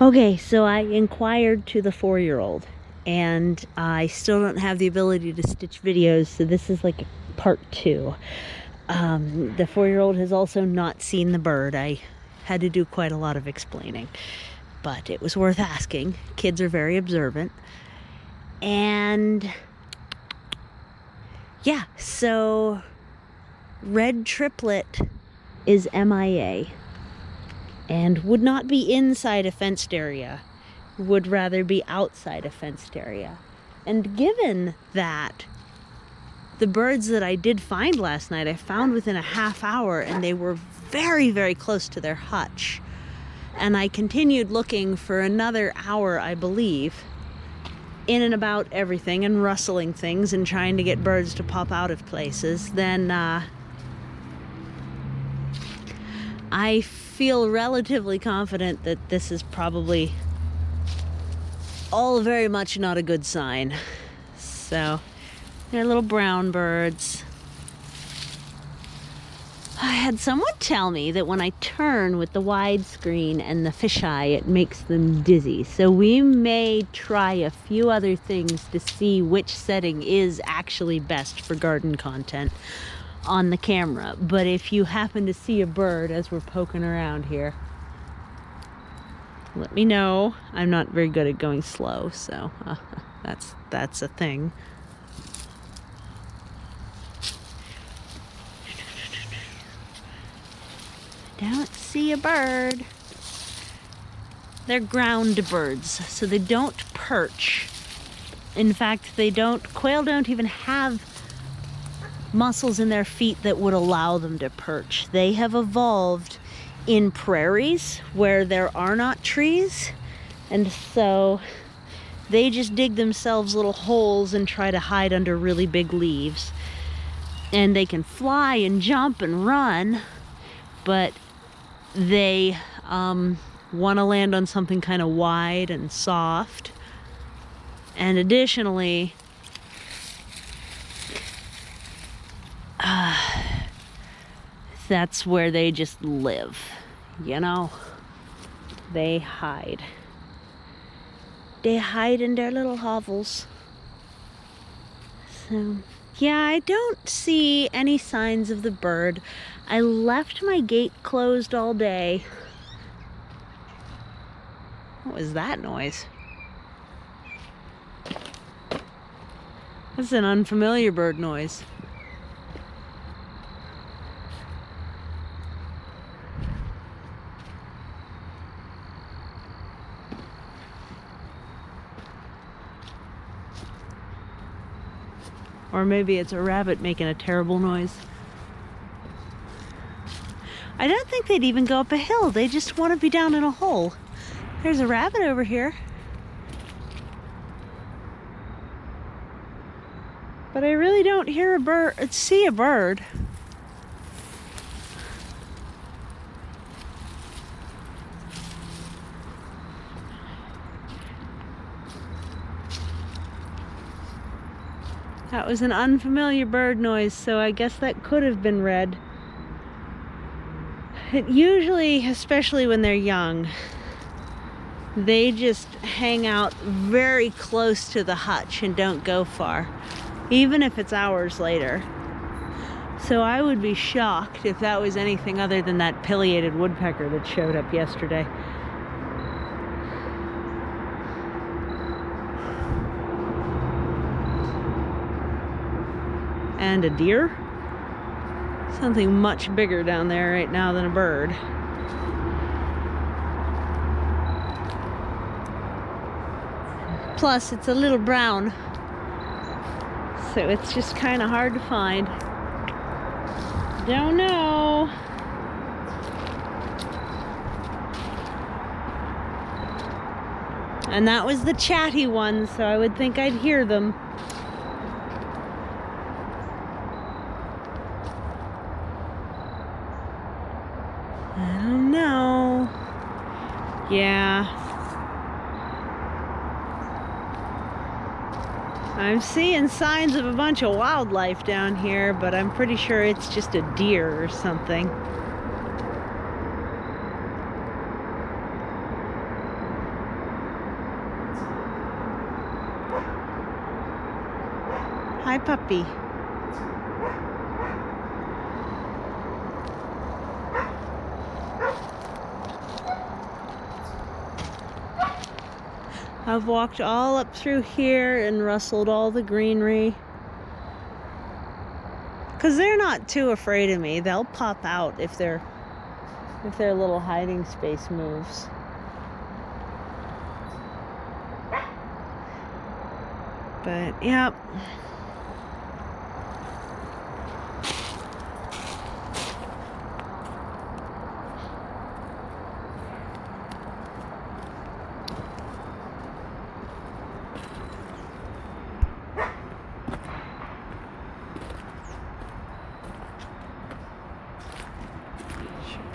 Okay, so I inquired to the 4-year-old, and I still don't have the ability to stitch videos, so this is like part 2. The 4-year-old has also not seen the bird. I had to do quite a lot of explaining, but it was worth asking. Kids are very observant. And yeah, so red triplet is MIA and would not be inside a fenced area, would rather be outside a fenced area. And given that the birds that I did find last night, I found within a half hour, and they were very, very close to their hutch. And I continued looking for another hour, I believe, in and about everything and rustling things and trying to get birds to pop out of places. Then I feel relatively confident that this is probably all very much not a good sign. So they're little brown birds. I had someone tell me that when I turn with the widescreen and the fisheye, it makes them dizzy. So we may try a few other things to see which setting is actually best for garden content on the camera. But if you happen to see a bird as we're poking around here, let me know. I'm not very good at going slow, so that's a thing. Don't see a bird. They're ground birds, so they don't perch. In fact, quail don't even have muscles in their feet that would allow them to perch. They have evolved in prairies where there are not trees, and so they just dig themselves little holes and try to hide under really big leaves. And they can fly and jump and run, but they want to land on something kind of wide and soft. And additionally, that's where they just live, you know? They hide. They hide in their little hovels. So, yeah, I don't see any signs of the bird. I left my gate closed all day. What was that noise? That's an unfamiliar bird noise. Or maybe it's a rabbit making a terrible noise. I don't think they'd even go up a hill. They just want to be down in a hole. There's a rabbit over here. But I really don't hear a bird, see a bird. That was an unfamiliar bird noise, so I guess that could have been red. It usually, especially when they're young, they just hang out very close to the hutch and don't go far, even if it's hours later. So I would be shocked if that was anything other than that pileated woodpecker that showed up yesterday. And a deer? Something much bigger down there right now than a bird. Plus, it's a little brown, so it's just kind of hard to find. Don't know. And that was the chatty one, so I would think I'd hear them. I don't know. Yeah. I'm seeing signs of a bunch of wildlife down here, but I'm pretty sure it's just a deer or something. Hi, puppy. I've walked all up through here and rustled all the greenery. Because they're not too afraid of me. They'll pop out if their little hiding space moves. But, yep.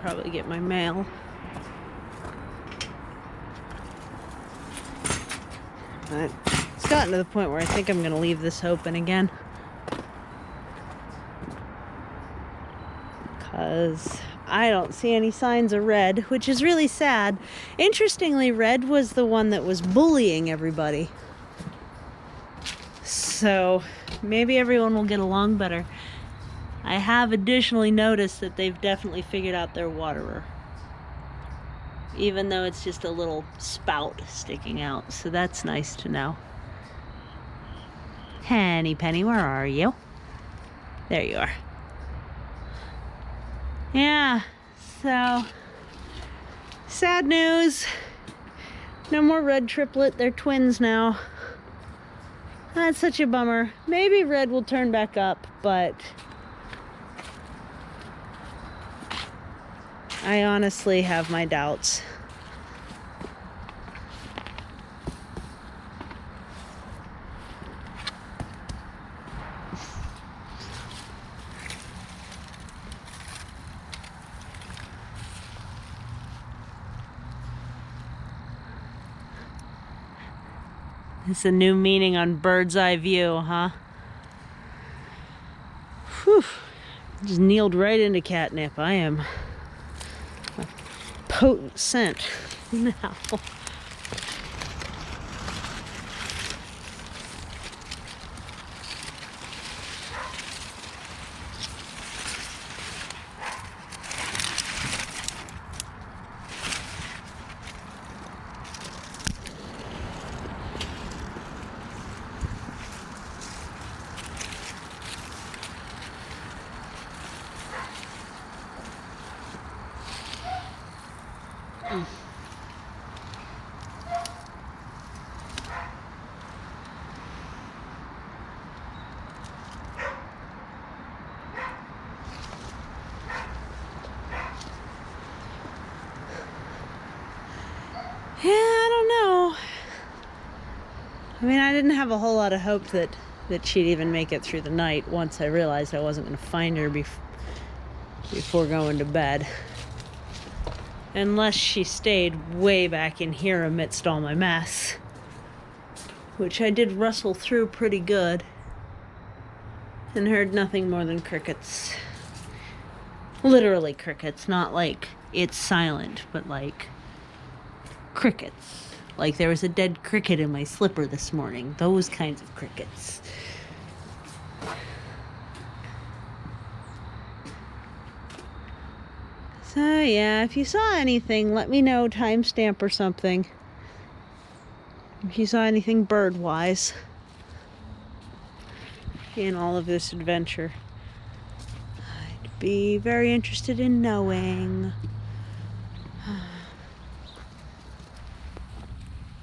Probably get my mail. But it's gotten to the point where I think I'm going to leave this open again. Because I don't see any signs of Red, which is really sad. Interestingly, Red was the one that was bullying everybody. So maybe everyone will get along better. I have additionally noticed that they've definitely figured out their waterer, even though it's just a little spout sticking out, so that's nice to know. Henny Penny, where are you? There you are. Yeah, so sad news. No more Red triplet, they're twins now. That's such a bummer. Maybe Red will turn back up, but I honestly have my doubts. It's a new meaning on bird's eye view, huh? Whew. Just kneeled right into catnip. I am a potent scent now. Yeah, I don't know. I mean, I didn't have a whole lot of hope that she'd even make it through the night once I realized I wasn't going to find her before going to bed. Unless she stayed way back in here amidst all my mess. Which I did rustle through pretty good. And heard nothing more than crickets. Literally crickets, not like it's silent, but like crickets. Like there was a dead cricket in my slipper this morning. Those kinds of crickets. So yeah, if you saw anything, let me know, timestamp or something. If you saw anything bird-wise in all of this adventure, I'd be very interested in knowing.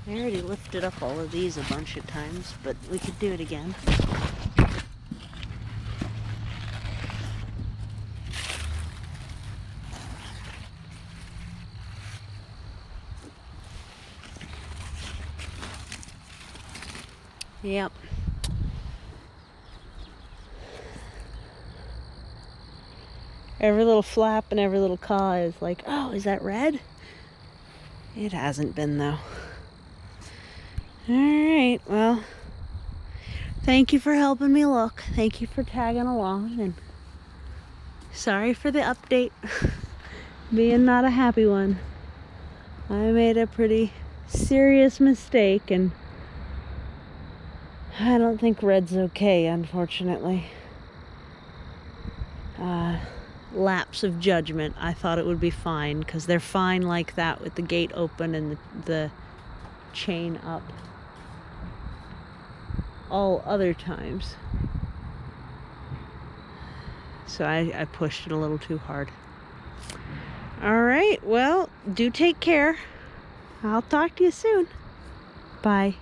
I already lifted up all of these a bunch of times, but we could do it again. Yep. Every little flap and every little caw is like, oh, is that Red? It hasn't been, though. Alright, well, thank you for helping me look. Thank you for tagging along, and sorry for the update being not a happy one. I made a pretty serious mistake, and I don't think red's okay, unfortunately. Lapse of judgment. I thought it would be fine because they're fine like that with the gate open and the chain up all other times. So I pushed it a little too hard. All right, well, do take care. I'll talk to you soon. Bye.